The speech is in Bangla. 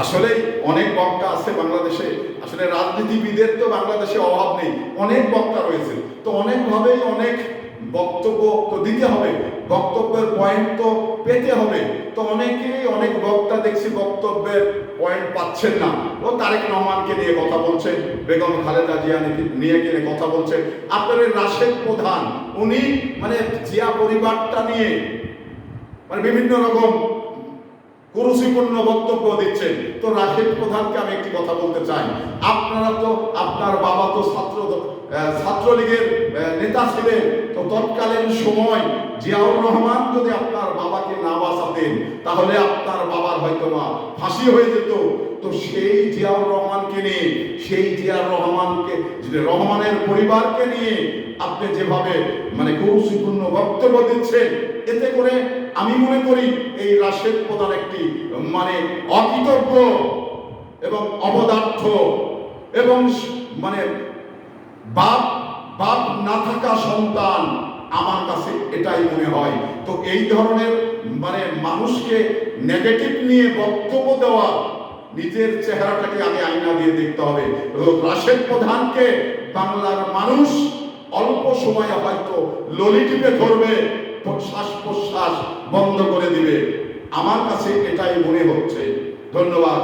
আসলেই অনেক বক্তা আছে বাংলাদেশে, আসলে রাজনীতিবিদের তো বাংলাদেশে অভাব নেই, অনেক বক্তা রয়েছে। তো অনেকভাবেই অনেক বক্তব্য তো দিতে হবে, বক্তব্যের পয়েন্ট তো পেতে হবে। তো অনেকেই অনেক বক্তা দেখছি বক্তব্যের পয়েন্ট পাচ্ছেন না। ও তারেক রহমানকে নিয়ে কথা বলছে, বেগম খালেদা জিয়া নিয়ে কথা বলছে। আপনাদের রাশেদ প্রধান উনি মানে জিয়া পরিবারটা নিয়ে মানে বিভিন্ন রকম কুরুচিপূর্ণ বক্তব্য দিচ্ছেন। তো রাশেদ প্রধানকে আমি একটি কথা বলতে চাই, আপনারা তো, আপনার বাবা তো ছাত্রলীগের নেতা ছিলেন। তো তৎকালীন সময় জিয়াউর রহমান যদি আপনার বাবাকে না বাঁচাতেন তাহলে আপনার বাবার হয়তো বা ফাঁসি হয়ে যেত। তো সেই জিয়াউর রহমানকে নিয়ে, সেই জিয়াউর রহমানের পরিবারকে নিয়ে আপনি যেভাবে মানে কুরুচিপূর্ণ বক্তব্য দিচ্ছেন, এতে করে আমি মনে করি এই রাশেদ প্রধান একটি মানে অকৃতজ্ঞ এবং অপদার্থ এবং মানে বাপ বাপ না থাকা সন্তান, আমার কাছে এটাই মনে হয়। তো এই ধরনের মানে মানুষকে নেগেটিভ নিয়ে বক্তব্য দেওয়া, নিজের চেহারাটাকে আগে আয়না দিয়ে দেখতে হবে। রাশেদ প্রধানকে বাংলার মানুষ অল্প সময়ে হয়তো ললি টিপে ধরবে, শ্বাস প্রশ্বাস বন্ধ করে দিবে, আমার কাছে এটাই মনে হচ্ছে। ধন্যবাদ।